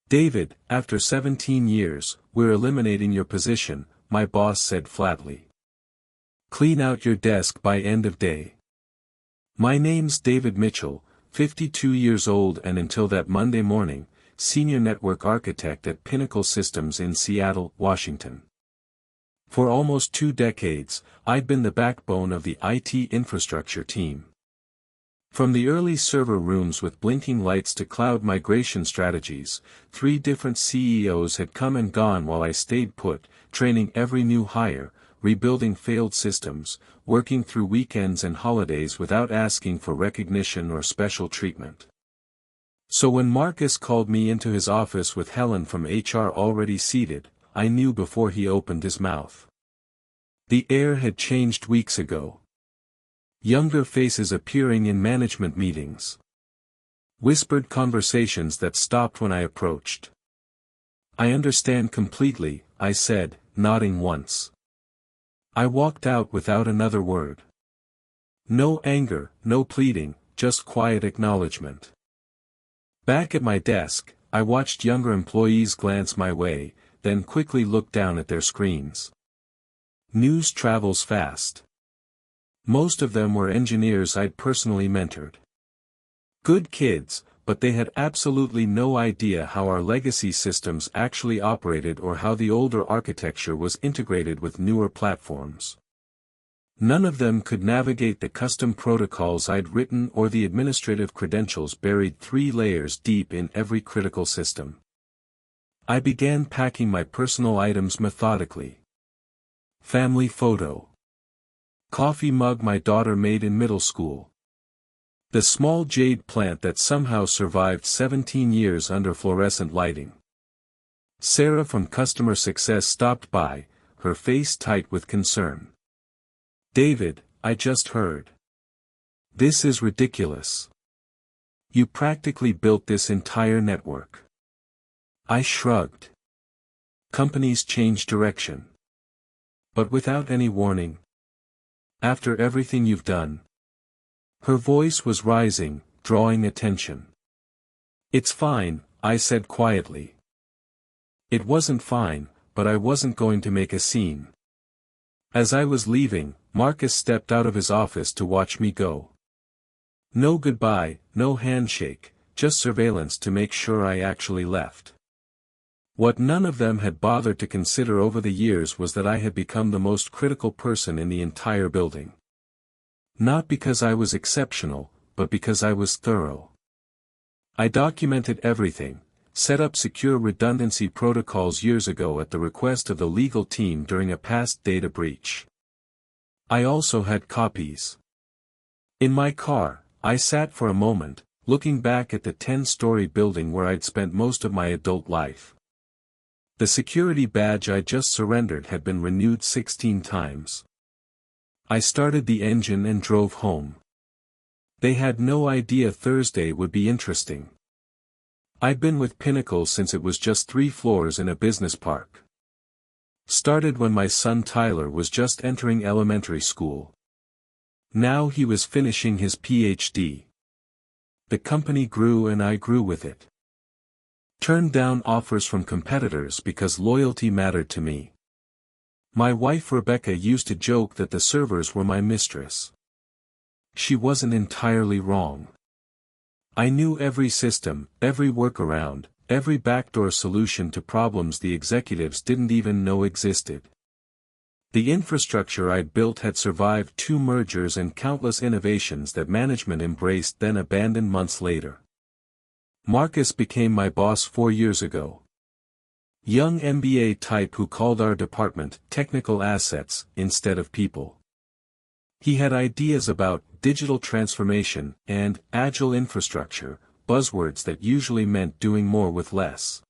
David, after 17 years, we're eliminating your position, my boss said flatly. Clean out your desk by end of day. My name's David Mitchell, 52 years old and until that Monday morning, senior network architect at Pinnacle Systems in Seattle, Washington. For almost 2 decades, I'd been the backbone of the IT infrastructure team. From the early server rooms with blinking lights to cloud migration strategies, 3 different CEOs had come and gone while I stayed put, training every new hire, rebuilding failed systems, working through weekends and holidays without asking for recognition or special treatment. So when Marcus called me into his office with Helen from HR already seated, I knew before he opened his mouth. The air had changed weeks ago. Younger faces appearing in management meetings. Whispered conversations that stopped when I approached. I understand completely, I said, nodding once. I walked out without another word. No anger, no pleading, just quiet acknowledgement. Back at my desk, I watched younger employees glance my way, then quickly look down at their screens. News travels fast. Most of them were engineers I'd personally mentored. Good kids, but they had absolutely no idea how our legacy systems actually operated or how the older architecture was integrated with newer platforms. None of them could navigate the custom protocols I'd written or the administrative credentials buried 3 layers deep in every critical system. I began packing my personal items methodically. Family photo. Coffee mug my daughter made in middle school. The small jade plant that somehow survived 17 years under fluorescent lighting. Sarah from customer success stopped by, her face tight with concern. David, I just heard. This is ridiculous. You practically built this entire network. I shrugged. Companies change direction. But without any warning. After everything you've done. Her voice was rising, drawing attention. It's fine, I said quietly. It wasn't fine, but I wasn't going to make a scene. As I was leaving, Marcus stepped out of his office to watch me go. No goodbye, no handshake, just surveillance to make sure I actually left. What none of them had bothered to consider over the years was that I had become the most critical person in the entire building. Not because I was exceptional, but because I was thorough. I documented everything, set up secure redundancy protocols years ago at the request of the legal team during a past data breach. I also had copies. In my car, I sat for a moment, looking back at the 10-story building where I'd spent most of my adult life. The security badge I just surrendered had been renewed 16 times. I started the engine and drove home. They had no idea Thursday would be interesting. I'd been with Pinnacle since it was just 3 floors in a business park. Started when my son Tyler was just entering elementary school. Now he was finishing his PhD. The company grew and I grew with it. Turned down offers from competitors because loyalty mattered to me. My wife Rebecca used to joke that the servers were my mistress. She wasn't entirely wrong. I knew every system, every workaround, every backdoor solution to problems the executives didn't even know existed. The infrastructure I'd built had survived 2 mergers and countless innovations that management embraced then abandoned months later. Marcus became my boss 4 years ago. Young MBA type who called our department technical assets instead of people. He had ideas about digital transformation and agile infrastructure, buzzwords that usually meant doing more with less.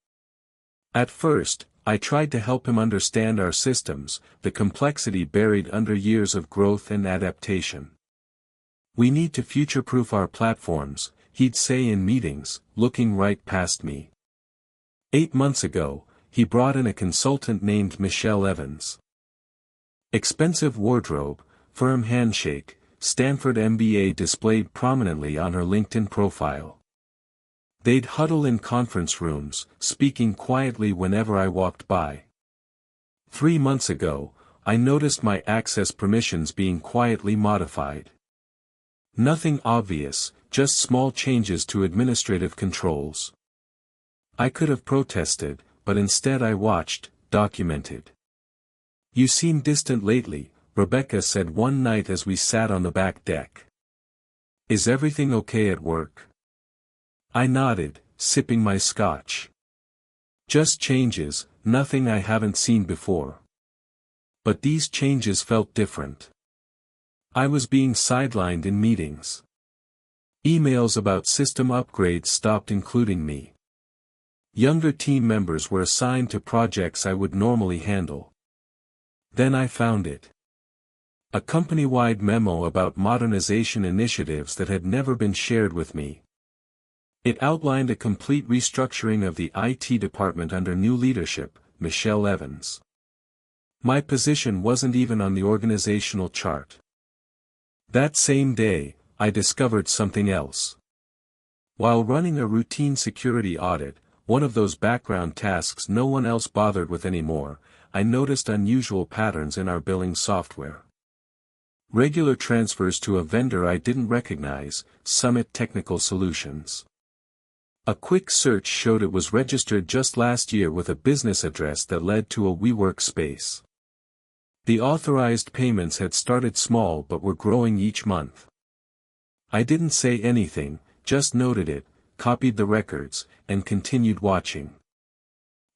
At first, I tried to help him understand our systems, the complexity buried under years of growth and adaptation. We need to future-proof our platforms, he'd say in meetings, looking right past me. 8 months ago, he brought in a consultant named Michelle Evans. Expensive wardrobe, firm handshake, Stanford MBA displayed prominently on her LinkedIn profile. They'd huddle in conference rooms, speaking quietly whenever I walked by. 3 months ago, I noticed my access permissions being quietly modified. Nothing obvious, just small changes to administrative controls. I could have protested, but instead I watched, documented. "You seem distant lately," Rebecca said one night as we sat on the back deck. "Is everything okay at work?" I nodded, sipping my scotch. "Just changes, nothing I haven't seen before." But these changes felt different. I was being sidelined in meetings. Emails about system upgrades stopped including me. Younger team members were assigned to projects I would normally handle. Then I found it. A company-wide memo about modernization initiatives that had never been shared with me. It outlined a complete restructuring of the IT department under new leadership, Michelle Evans. My position wasn't even on the organizational chart. That same day, I discovered something else. While running a routine security audit, one of those background tasks no one else bothered with anymore, I noticed unusual patterns in our billing software. Regular transfers to a vendor I didn't recognize, Summit Technical Solutions. A quick search showed it was registered just last year with a business address that led to a WeWork space. The authorized payments had started small but were growing each month. I didn't say anything, just noted it, copied the records, and continued watching.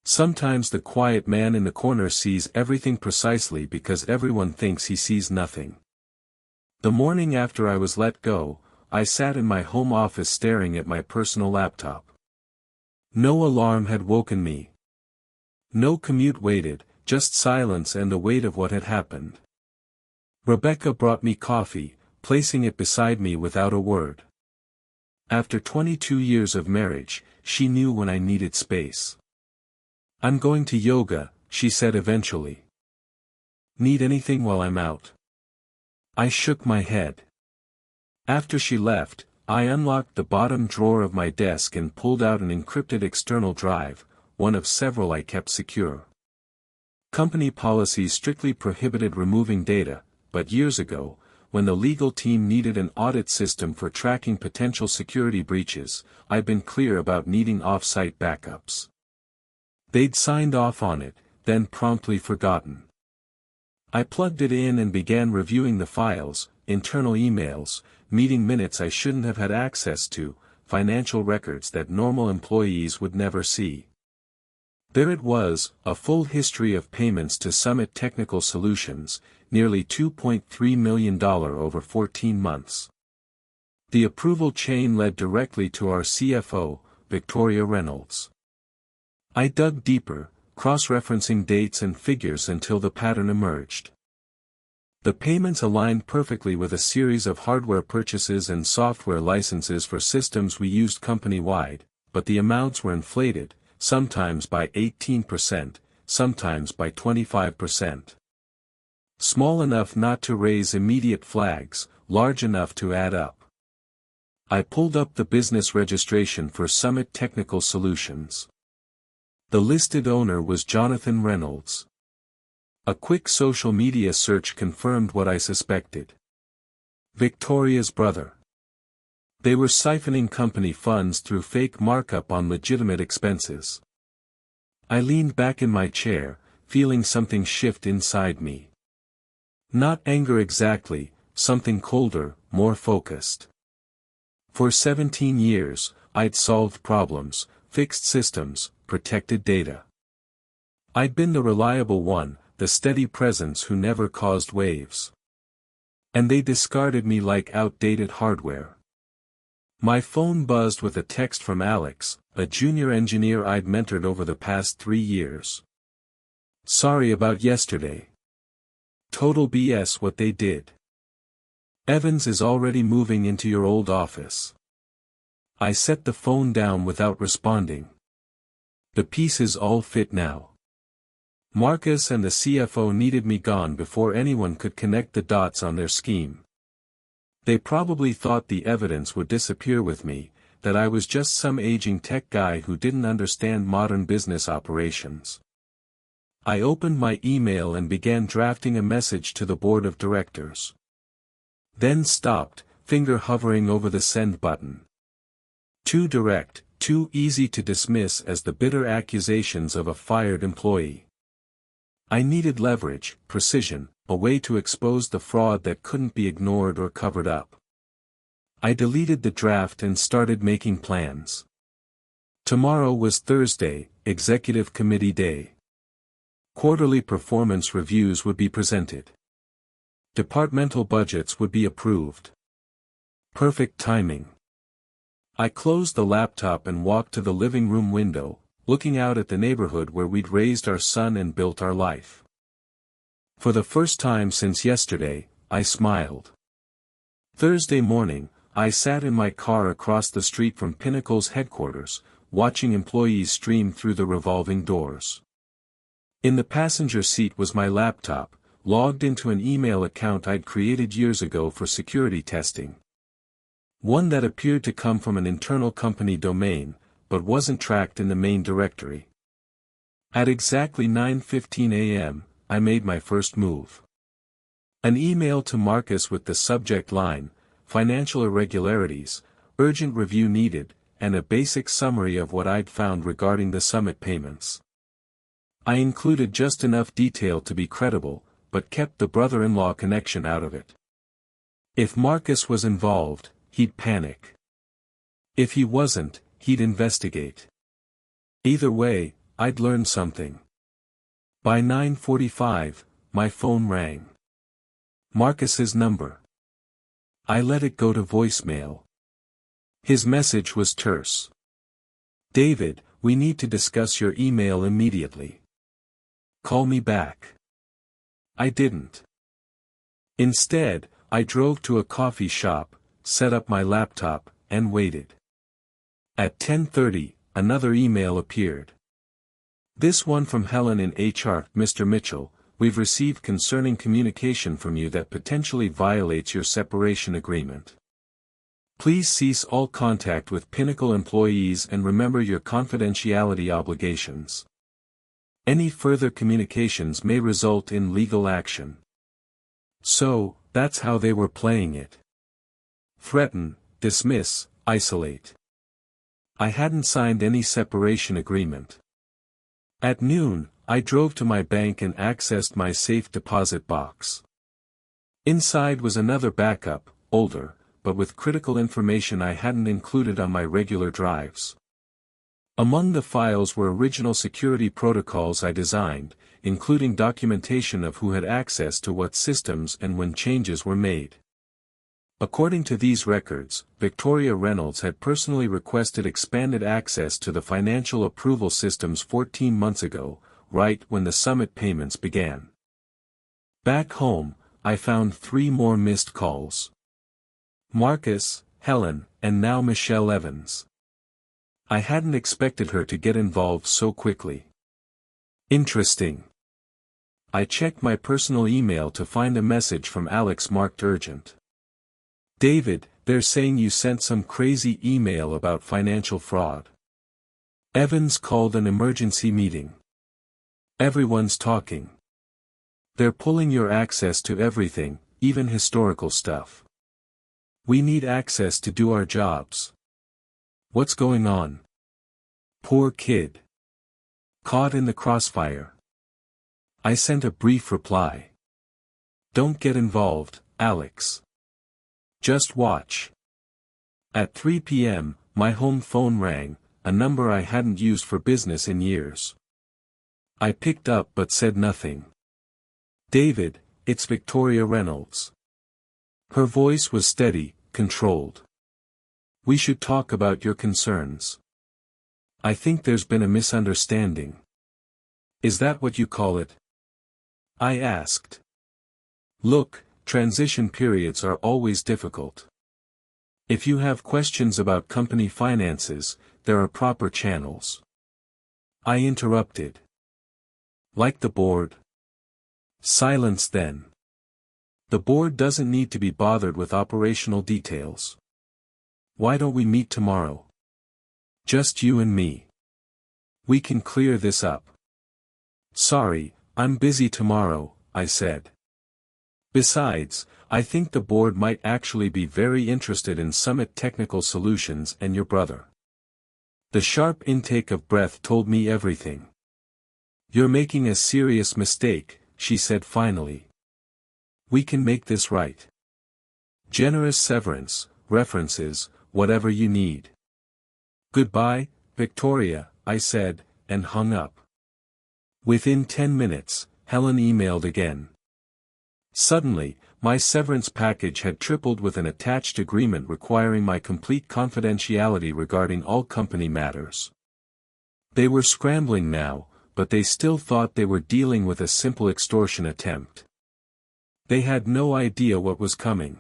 Sometimes the quiet man in the corner sees everything precisely because everyone thinks he sees nothing. The morning after I was let go, I sat in my home office staring at my personal laptop. No alarm had woken me. No commute waited, just silence and the weight of what had happened. Rebecca brought me coffee, placing it beside me without a word. After 22 years of marriage, she knew when I needed space. "I'm going to yoga," she said eventually. "Need anything while I'm out?" I shook my head. After she left, I unlocked the bottom drawer of my desk and pulled out an encrypted external drive, one of several I kept secure. Company policies strictly prohibited removing data, but years ago, when the legal team needed an audit system for tracking potential security breaches, I'd been clear about needing off-site backups. They'd signed off on it, then promptly forgotten. I plugged it in and began reviewing the files, internal emails, meeting minutes I shouldn't have had access to, financial records that normal employees would never see. There it was, a full history of payments to Summit Technical Solutions, nearly $2.3 million over 14 months. The approval chain led directly to our CFO, Victoria Reynolds. I dug deeper, cross-referencing dates and figures until the pattern emerged. The payments aligned perfectly with a series of hardware purchases and software licenses for systems we used company-wide, but the amounts were inflated, sometimes by 18%, sometimes by 25%. Small enough not to raise immediate flags, large enough to add up. I pulled up the business registration for Summit Technical Solutions. The listed owner was Jonathan Reynolds. A quick social media search confirmed what I suspected. Victoria's brother. They were siphoning company funds through fake markup on legitimate expenses. I leaned back in my chair, feeling something shift inside me. Not anger exactly, something colder, more focused. For 17 years, I'd solved problems, fixed systems, protected data. I'd been the reliable one, the steady presence who never caused waves. And they discarded me like outdated hardware. My phone buzzed with a text from Alex, a junior engineer I'd mentored over the past 3 years. "Sorry about yesterday. Total BS what they did. Evans is already moving into your old office." I set the phone down without responding. The pieces all fit now. Marcus and the CFO needed me gone before anyone could connect the dots on their scheme. They probably thought the evidence would disappear with me, that I was just some aging tech guy who didn't understand modern business operations. I opened my email and began drafting a message to the board of directors. Then stopped, finger hovering over the send button. Too direct, too easy to dismiss as the bitter accusations of a fired employee. I needed leverage, precision, a way to expose the fraud that couldn't be ignored or covered up. I deleted the draft and started making plans. Tomorrow was Thursday, Executive Committee Day. Quarterly performance reviews would be presented. Departmental budgets would be approved. Perfect timing. I closed the laptop and walked to the living room window, looking out at the neighborhood where we'd raised our son and built our life. For the first time since yesterday, I smiled. Thursday morning, I sat in my car across the street from Pinnacle's headquarters, watching employees stream through the revolving doors. In the passenger seat was my laptop, logged into an email account I'd created years ago for security testing. One that appeared to come from an internal company domain, but wasn't tracked in the main directory. At exactly 9:15 a.m., I made my first move. An email to Marcus with the subject line, "Financial irregularities, urgent review needed," and a basic summary of what I'd found regarding the summit payments. I included just enough detail to be credible, but kept the brother-in-law connection out of it. If Marcus was involved, he'd panic. If he wasn't, he'd investigate. Either way, I'd learn something. By 9:45, my phone rang. Marcus's number. I let it go to voicemail. His message was terse. "David, we need to discuss your email immediately. Call me back." I didn't. Instead, I drove to a coffee shop, set up my laptop, and waited. At 10:30, another email appeared. This one from Helen in HR. "Mr. Mitchell, we've received concerning communication from you that potentially violates your separation agreement. Please cease all contact with Pinnacle employees and remember your confidentiality obligations. Any further communications may result in legal action." So, that's how they were playing it. Threaten, dismiss, isolate. I hadn't signed any separation agreement. At noon, I drove to my bank and accessed my safe deposit box. Inside was another backup, older, but with critical information I hadn't included on my regular drives. Among the files were original security protocols I designed, including documentation of who had access to what systems and when changes were made. According to these records, Victoria Reynolds had personally requested expanded access to the financial approval systems 14 months ago, right when the summit payments began. Back home, I found 3 more missed calls. Marcus, Helen, and now Michelle Evans. I hadn't expected her to get involved so quickly. Interesting. I checked my personal email to find a message from Alex marked urgent. "David, they're saying you sent some crazy email about financial fraud. Evans called an emergency meeting. Everyone's talking. They're pulling your access to everything, even historical stuff. We need access to do our jobs. What's going on?" Poor kid. Caught in the crossfire. I sent a brief reply. "Don't get involved, Alex. Just watch." At 3 p.m., my home phone rang, a number I hadn't used for business in years. I picked up but said nothing. "David, it's Victoria Reynolds." Her voice was steady, controlled. "We should talk about your concerns. I think there's been a misunderstanding." "Is that what you call it?" I asked. "Look, transition periods are always difficult. If you have questions about company finances, there are proper channels." I interrupted. "Like the board?" Silence then. "The board doesn't need to be bothered with operational details. Why don't we meet tomorrow?" Just you and me. We can clear this up. Sorry, I'm busy tomorrow, I said. Besides, I think the board might actually be very interested in Summit Technical Solutions and your brother. The sharp intake of breath told me everything. You're making a serious mistake, she said finally. We can make this right. Generous severance, references, whatever you need. Goodbye, Victoria, I said, and hung up. Within 10 minutes, Helen emailed again. Suddenly, my severance package had tripled with an attached agreement requiring my complete confidentiality regarding all company matters. They were scrambling now, but they still thought they were dealing with a simple extortion attempt. They had no idea what was coming.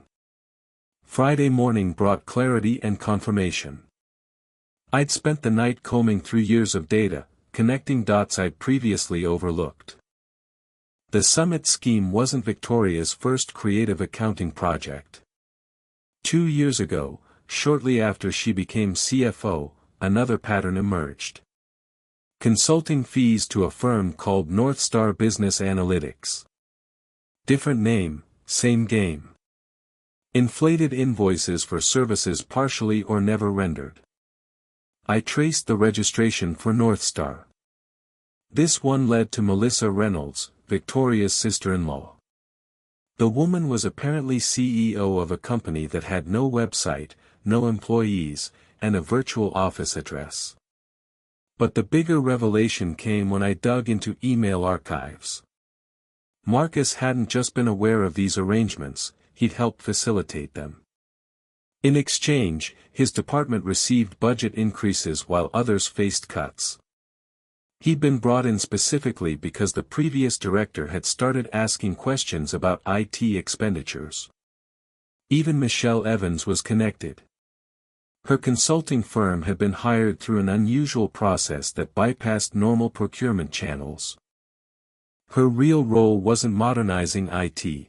Friday morning brought clarity and confirmation. I'd spent the night combing through years of data, connecting dots I'd previously overlooked. The Summit scheme wasn't Victoria's first creative accounting project. 2 years ago, shortly after she became CFO, another pattern emerged. Consulting fees to a firm called Northstar Business Analytics. Different name, same game. Inflated invoices for services partially or never rendered. I traced the registration for Northstar. This one led to Melissa Reynolds, Victoria's sister-in-law. The woman was apparently CEO of a company that had no website, no employees, and a virtual office address. But the bigger revelation came when I dug into email archives. Marcus hadn't just been aware of these arrangements, he'd helped facilitate them. In exchange, his department received budget increases while others faced cuts. He'd been brought in specifically because the previous director had started asking questions about IT expenditures. Even Michelle Evans was connected. Her consulting firm had been hired through an unusual process that bypassed normal procurement channels. Her real role wasn't modernizing IT.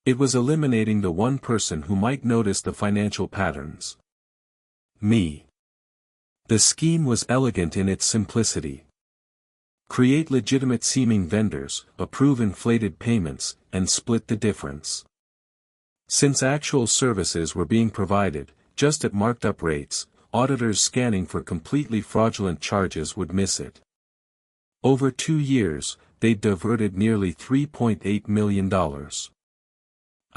It was eliminating the one person who might notice the financial patterns. Me. The scheme was elegant in its simplicity. Create legitimate-seeming vendors, approve inflated payments, and split the difference. Since actual services were being provided, just at marked-up rates, auditors scanning for completely fraudulent charges would miss it. Over 2 years, they'd diverted nearly $3.8 million.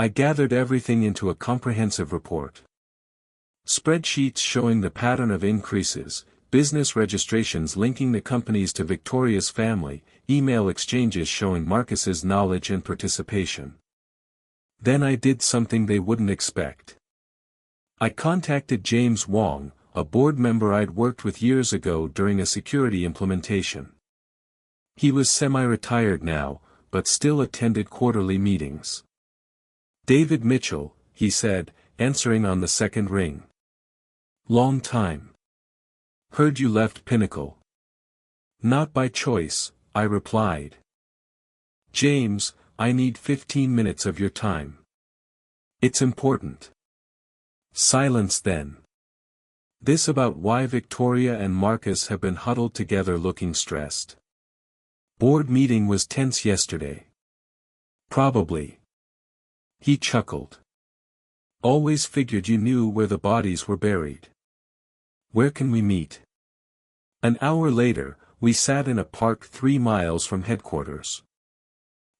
I gathered everything into a comprehensive report. Spreadsheets showing the pattern of increases, business registrations linking the companies to Victoria's family, email exchanges showing Marcus's knowledge and participation. Then I did something they wouldn't expect. I contacted James Wong, a board member I'd worked with years ago during a security implementation. He was semi-retired now, but still attended quarterly meetings. David Mitchell, he said, answering on the second ring. Long time. Heard you left Pinnacle. Not by choice, I replied. James, I need 15 minutes of your time. It's important. Silence then. This about why Victoria and Marcus have been huddled together looking stressed. Board meeting was tense yesterday. Probably. He chuckled. Always figured you knew where the bodies were buried. Where can we meet? An hour later, we sat in a park 3 miles from headquarters.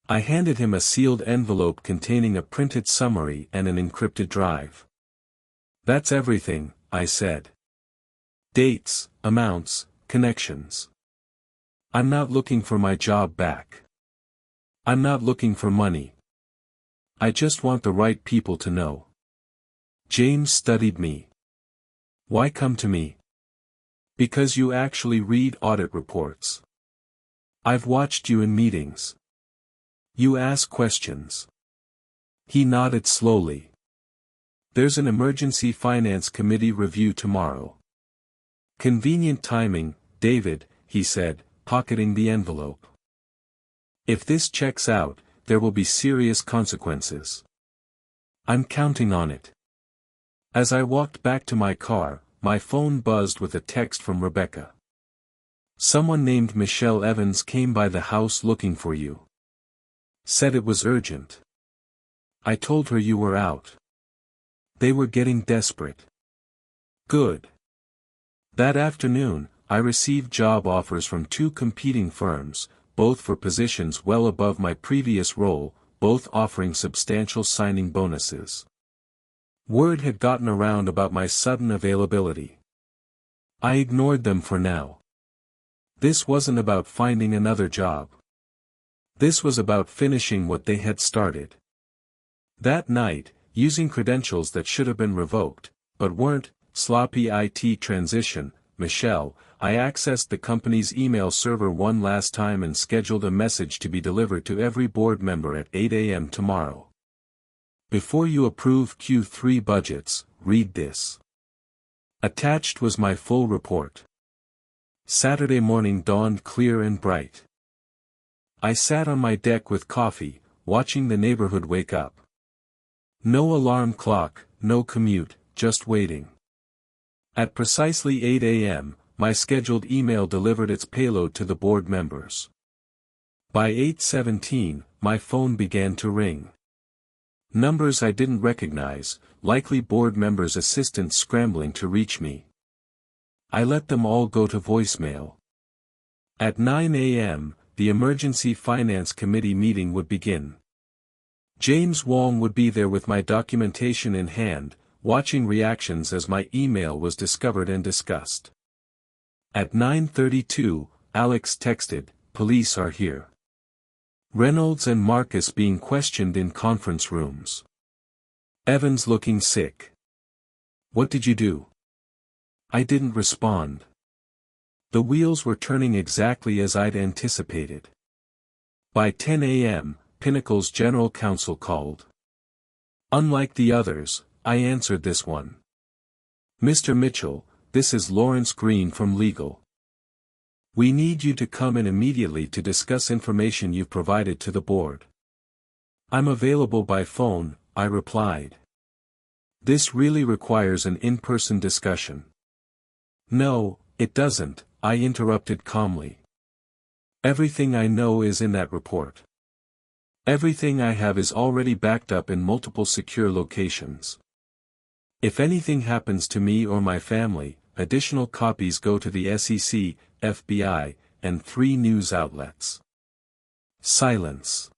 I handed him a sealed envelope containing a printed summary and an encrypted drive. That's everything, I said. Dates, amounts, connections. I'm not looking for my job back. I'm not looking for money. I just want the right people to know. James studied me. Why come to me? Because you actually read audit reports. I've watched you in meetings. You ask questions. He nodded slowly. There's an emergency finance committee review tomorrow. Convenient timing, David, he said, pocketing the envelope. If this checks out, there will be serious consequences. I'm counting on it. As I walked back to my car, my phone buzzed with a text from Rebecca. Someone named Michelle Evans came by the house looking for you. Said it was urgent. I told her you were out. They were getting desperate. Good. That afternoon, I received job offers from 2 competing firms, both for positions well above my previous role, both offering substantial signing bonuses. Word had gotten around about my sudden availability. I ignored them for now. This wasn't about finding another job. This was about finishing what they had started. That night, using credentials that should have been revoked, but weren't, sloppy IT transition, Michelle, I accessed the company's email server one last time and scheduled a message to be delivered to every board member at 8 a.m. tomorrow. Before you approve Q3 budgets, read this. Attached was my full report. Saturday morning dawned clear and bright. I sat on my deck with coffee, watching the neighborhood wake up. No alarm clock, no commute, just waiting. At precisely 8 a.m., my scheduled email delivered its payload to the board members. By 8:17, my phone began to ring. Numbers I didn't recognize, likely board members' assistants scrambling to reach me. I let them all go to voicemail. At 9 a.m., the Emergency Finance Committee meeting would begin. James Wong would be there with my documentation in hand, watching reactions as my email was discovered and discussed. At 9:32, Alex texted, "Police are here." Reynolds and Marcus being questioned in conference rooms. Evans looking sick. What did you do? I didn't respond. The wheels were turning exactly as I'd anticipated. By 10 a.m., Pinnacle's general counsel called. Unlike the others, I answered this one. Mr. Mitchell, this is Lawrence Green from Legal. We need you to come in immediately to discuss information you've provided to the board. I'm available by phone, I replied. This really requires an in-person discussion. No, it doesn't, I interrupted calmly. Everything I know is in that report. Everything I have is already backed up in multiple secure locations. If anything happens to me or my family, additional copies go to the SEC, FBI, and 3 news outlets. Silence.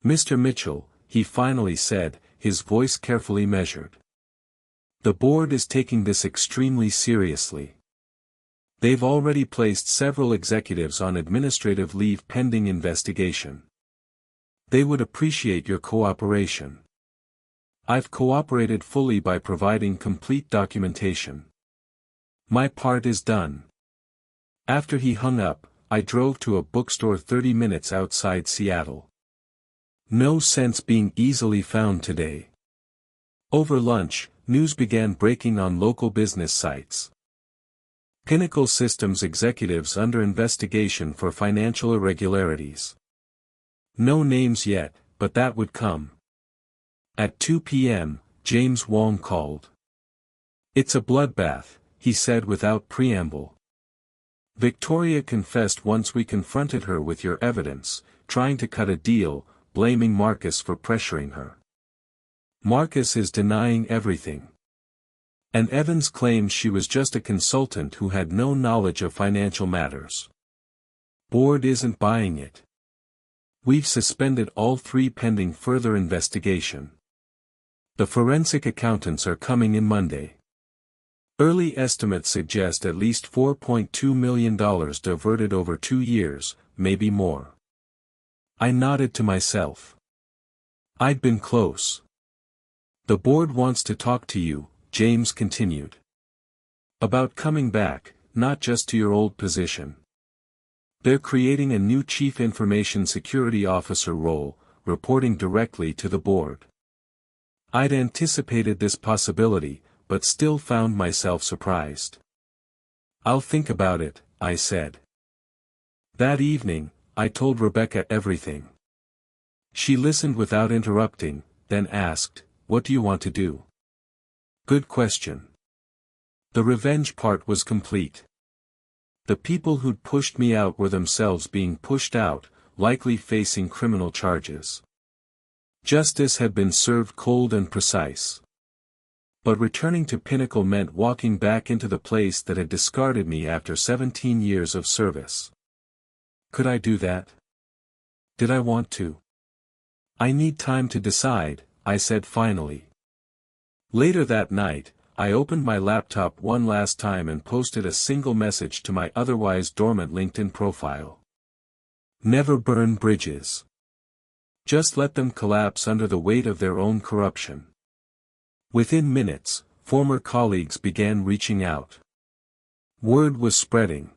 Mr. Mitchell, he finally said, his voice carefully measured. The board is taking this extremely seriously. They've already placed several executives on administrative leave pending investigation. They would appreciate your cooperation. I've cooperated fully by providing complete documentation. My part is done. After he hung up, I drove to a bookstore 30 minutes outside Seattle. No sense being easily found today. Over lunch, news began breaking on local business sites. Pinnacle Systems executives under investigation for financial irregularities. No names yet, but that would come. At 2 p.m., James Wong called. It's a bloodbath, he said without preamble. Victoria confessed once we confronted her with your evidence, trying to cut a deal, blaming Marcus for pressuring her. Marcus is denying everything. And Evans claims she was just a consultant who had no knowledge of financial matters. Board isn't buying it. We've suspended all 3 pending further investigation. The forensic accountants are coming in Monday. Early estimates suggest at least $4.2 million diverted over 2 years, maybe more. I nodded to myself. I'd been close. The board wants to talk to you, James continued. About coming back, not just to your old position. They're creating a new Chief Information Security Officer role, reporting directly to the board. I'd anticipated this possibility, but still found myself surprised. I'll think about it, I said. That evening, I told Rebecca everything. She listened without interrupting, then asked, "What do you want to do?" Good question. The revenge part was complete. The people who'd pushed me out were themselves being pushed out, likely facing criminal charges. Justice had been served cold and precise. But returning to Pinnacle meant walking back into the place that had discarded me after 17 years of service. Could I do that? Did I want to? I need time to decide, I said finally. Later that night, I opened my laptop one last time and posted a single message to my otherwise dormant LinkedIn profile. Never burn bridges. Just let them collapse under the weight of their own corruption. Within minutes, former colleagues began reaching out. Word was spreading.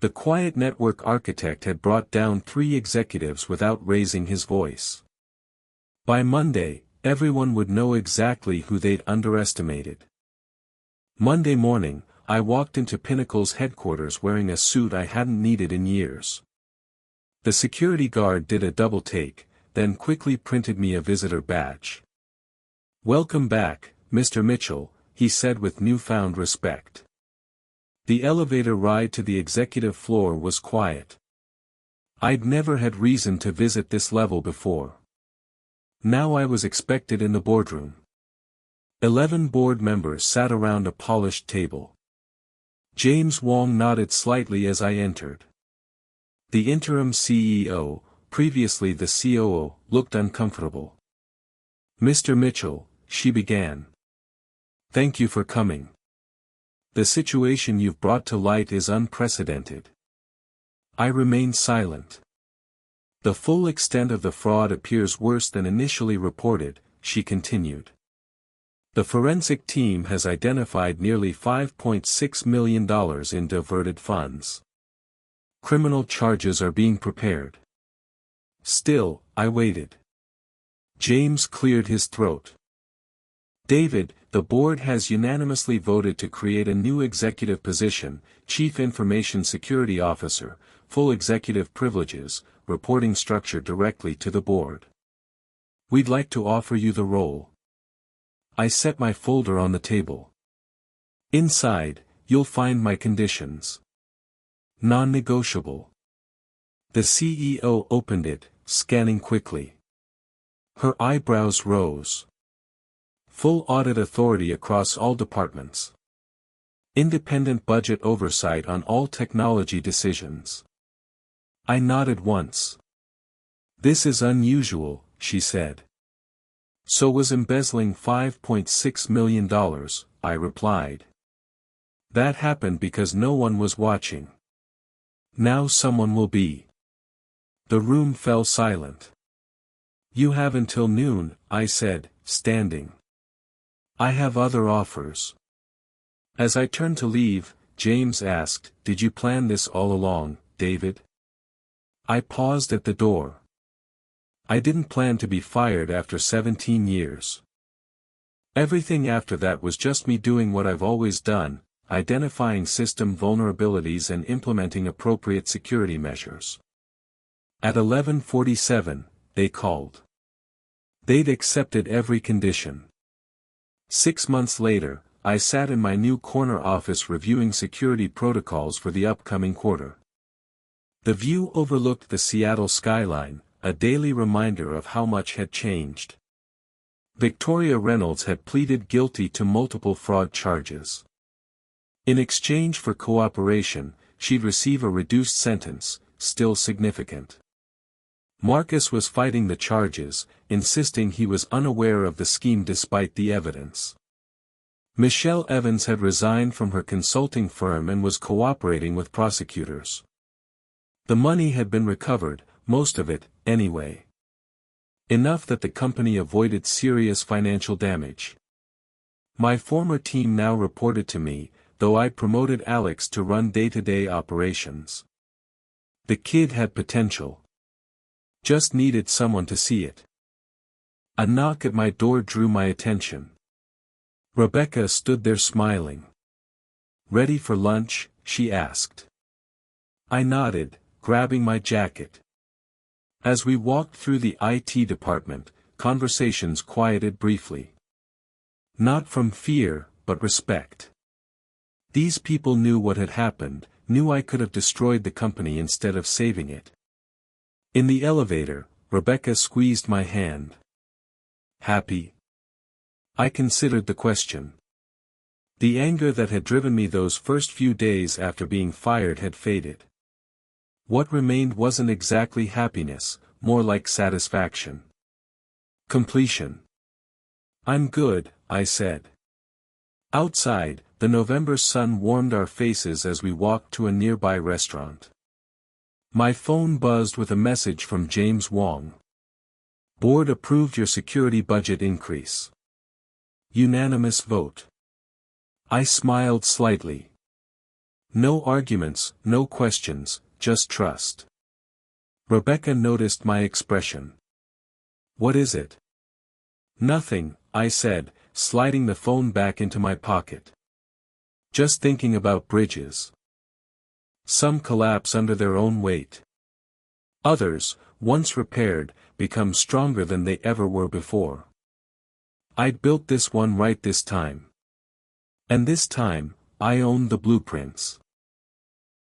The quiet network architect had brought down 3 executives without raising his voice. By Monday, everyone would know exactly who they'd underestimated. Monday morning, I walked into Pinnacle's headquarters wearing a suit I hadn't needed in years. The security guard did a double take, then quickly printed me a visitor badge. "Welcome back, Mr. Mitchell," he said with newfound respect. The elevator ride to the executive floor was quiet. I'd never had reason to visit this level before. Now I was expected in the boardroom. 11 board members sat around a polished table. James Wong nodded slightly as I entered. The interim CEO, previously the COO, looked uncomfortable. "Mr. Mitchell," she began. "Thank you for coming. The situation you've brought to light is unprecedented." I remained silent. "The full extent of the fraud appears worse than initially reported," she continued. "The forensic team has identified nearly $5.6 million in diverted funds. Criminal charges are being prepared." Still, I waited. James cleared his throat. "David, the board has unanimously voted to create a new executive position, Chief Information Security Officer, full executive privileges, reporting structure directly to the board. We'd like to offer you the role." I set my folder on the table. "Inside, you'll find my conditions. Non-negotiable." The CEO opened it, scanning quickly. Her eyebrows rose. "Full audit authority across all departments. Independent budget oversight on all technology decisions." I nodded once. "This is unusual," she said. "So was embezzling $5.6 million, I replied. "That happened because no one was watching. Now someone will be." The room fell silent. "You have until noon," I said, standing. "I have other offers." As I turned to leave, James asked, "Did you plan this all along, David?" I paused at the door. I didn't plan to be fired after 17 years. Everything after that was just me doing what I've always done, identifying system vulnerabilities and implementing appropriate security measures. At 11:47, they called. They'd accepted every condition. 6 months later, I sat in my new corner office reviewing security protocols for the upcoming quarter. The view overlooked the Seattle skyline, a daily reminder of how much had changed. Victoria Reynolds had pleaded guilty to multiple fraud charges. In exchange for cooperation, she'd receive a reduced sentence, still significant. Marcus was fighting the charges, insisting he was unaware of the scheme despite the evidence. Michelle Evans had resigned from her consulting firm and was cooperating with prosecutors. The money had been recovered, most of it, anyway. Enough that the company avoided serious financial damage. My former team now reported to me, though I promoted Alex to run day-to-day operations. The kid had potential. Just needed someone to see it. A knock at my door drew my attention. Rebecca stood there smiling. "Ready for lunch?" she asked. I nodded, grabbing my jacket. As we walked through the IT department, conversations quieted briefly. Not from fear, but respect. These people knew what had happened, knew I could have destroyed the company instead of saving it. In the elevator, Rebecca squeezed my hand. Happy? I considered the question. The anger that had driven me those first few days after being fired had faded. What remained wasn't exactly happiness, more like satisfaction. Completion. I'm good, I said. Outside, the November sun warmed our faces as we walked to a nearby restaurant. My phone buzzed with a message from James Wong. Board approved your security budget increase. Unanimous vote. I smiled slightly. No arguments, no questions, just trust. Rebecca noticed my expression. What is it? Nothing, I said, sliding the phone back into my pocket. Just thinking about bridges. Some collapse under their own weight. Others, once repaired, become stronger than they ever were before. I'd built this one right this time. And this time, I owned the blueprints.